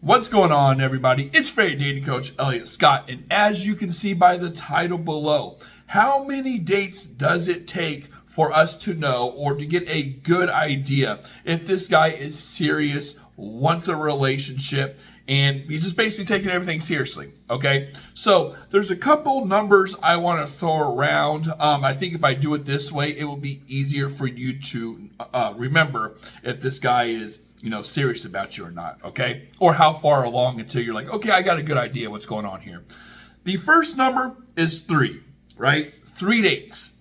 What's going on, everybody? It's favorite dating coach Elliot Scott, and as you can see by the title below, how many dates does it take for us to know or to get a good idea if this guy is serious, wants a relationship, and he's just basically taking everything seriously? Okay, so there's a couple numbers I want to throw around. I think if I do it this way, it will be easier for you to remember if this guy is serious about you or not, okay? Or how far along until you're like, okay, I got a good idea what's going on here. The first number is 3, right? 3 dates.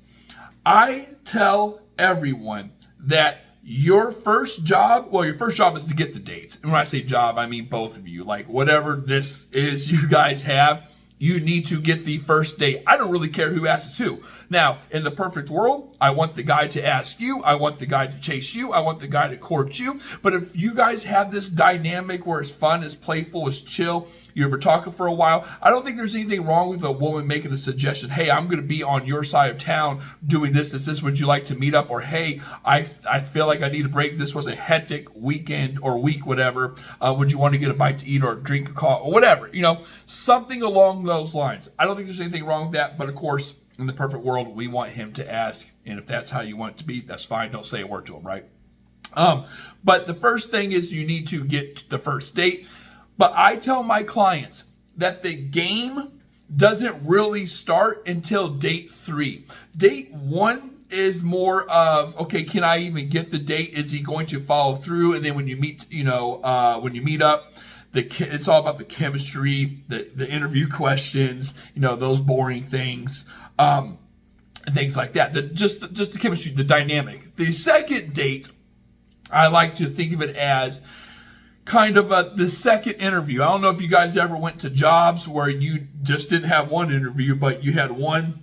I tell everyone that your first job is to get the dates. And when I say job, I mean both of you. Like whatever this is you guys have, you need to get the first date. I don't really care who asks who. Now, in the perfect world, I want the guy to ask you. I want the guy to chase you. I want the guy to court you. But if you guys have this dynamic where it's fun, it's playful, it's chill, you've been talking for a while, I don't think there's anything wrong with a woman making a suggestion. Hey, I'm going to be on your side of town doing this. Would you like to meet up? Or, hey, I feel like I need a break. This was a hectic weekend or week, whatever. Would you want to get a bite to eat or drink a coffee or whatever? Something along those lines. I don't think there's anything wrong with that. But, of course, in the perfect world, we want him to ask. And if that's how you want it to be, that's fine. Don't say a word to him, right? But the first thing is you need to get the first date. But I tell my clients that the game doesn't really start until date 3. Date 1 is more of, okay, can I even get the date? Is he going to follow through? And then when you meet, when you meet up, it's all about the chemistry, the interview questions, those boring things, and things like that. Just the chemistry, the dynamic. The second date, I like to think of it as kind of the second interview. I don't know if you guys ever went to jobs where you just didn't have one interview, but you had one.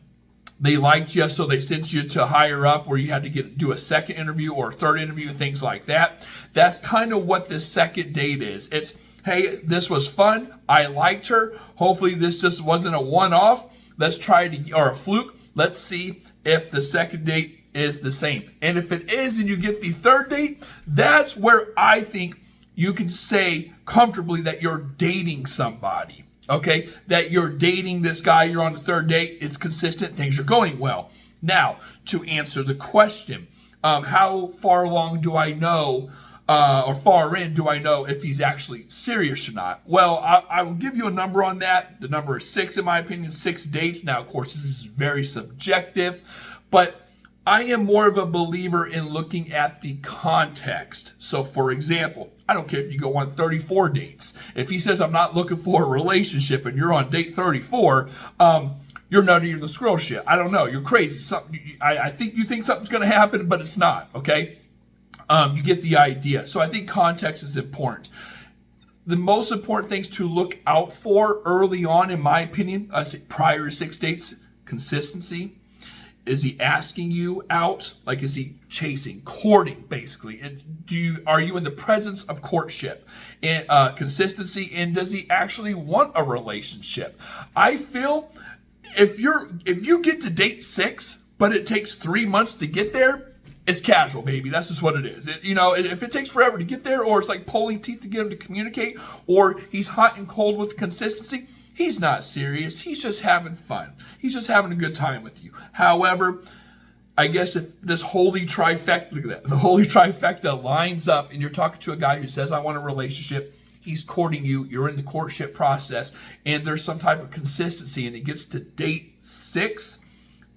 They liked you, so they sent you to higher up where you had to do a second interview or a third interview, things like that. That's kind of what this second date is. It's, hey, this was fun. I liked her. Hopefully this just wasn't a one-off. Let's try it, or a fluke. Let's see if the second date is the same. And if it is and you get the third date, that's where I think you can say comfortably that you're dating somebody, okay? That you're dating this guy, you're on the third date, it's consistent, things are going well. Now, to answer the question, how far along do I know, or far in do I know if he's actually serious or not? Well, I will give you a number on that. The number is 6 in my opinion, 6 dates. Now, of course, this is very subjective, but I am more of a believer in looking at the context. So, for example, I don't care if you go on 34 dates. If he says, I'm not looking for a relationship, and you're on date 34, you're nuttier than the squirrel shit. I don't know. You're crazy. I think you think something's going to happen, but it's not, okay? You get the idea. So I think context is important. The most important things to look out for early on, in my opinion, prior to 6 dates, consistency. Is he asking you out? Like, is he chasing, courting, basically? And are you in the presence of courtship and consistency? And does he actually want a relationship? I feel if you get to date 6, but it takes 3 months to get there, it's casual, baby. That's just what it is. If it takes forever to get there, or it's like pulling teeth to get him to communicate, or he's hot and cold with consistency, he's not serious. He's just having fun. He's just having a good time with you. However, I guess if this holy trifecta, look at that, the holy trifecta lines up and you're talking to a guy who says, I want a relationship, he's courting you, you're in the courtship process, and there's some type of consistency, and it gets to date 6,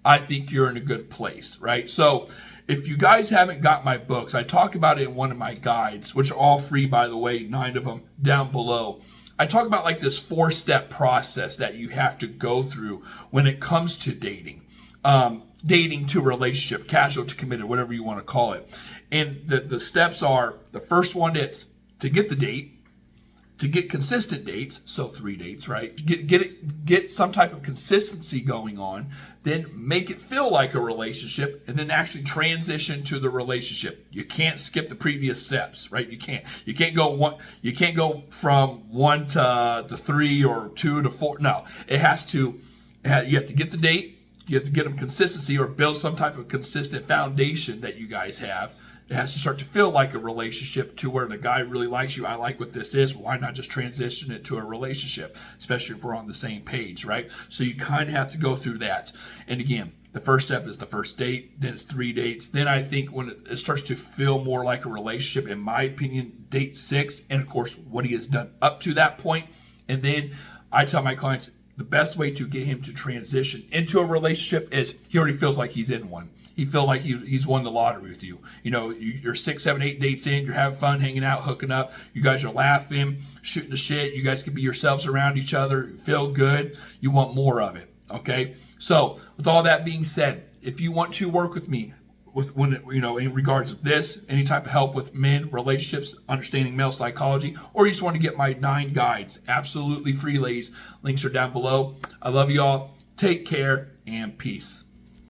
I think you're in a good place, right? So if you guys haven't got my books, I talk about it in one of my guides, which are all free, by the way, 9 of them down below. I talk about like this 4-step process that you have to go through when it comes to dating. Dating to relationship, casual to committed, whatever you want to call it. And the steps are, the first one is to get the date, to get consistent dates, so 3 dates, right? Get some type of consistency going on, then make it feel like a relationship, and then actually transition to the relationship. You can't skip the previous steps, right? You can't go from 1 to 3 or 2 to 4. No, you have to get the date. You have to get them consistency or build some type of consistent foundation that you guys have. It has to start to feel like a relationship to where the guy really likes you. I like what this is. Why not just transition it to a relationship, especially if we're on the same page, right? So you kind of have to go through that. And again, the first step is the first date, then it's 3 dates. Then I think when it starts to feel more like a relationship, in my opinion, date 6, and of course, what he has done up to that point. And then I tell my clients the best way to get him to transition into a relationship is he already feels like he's in one. He feels like he's won the lottery with you. You know, you're 6, 7, 8 dates in, you're having fun, hanging out, hooking up. You guys are laughing, shooting the shit. You guys can be yourselves around each other, feel good. You want more of it, okay? So with all that being said, if you want to work with me in regards of this, any type of help with men, relationships, understanding male psychology, or you just want to get my 9 guides, absolutely free, ladies, links are down below. I love you all. Take care and peace.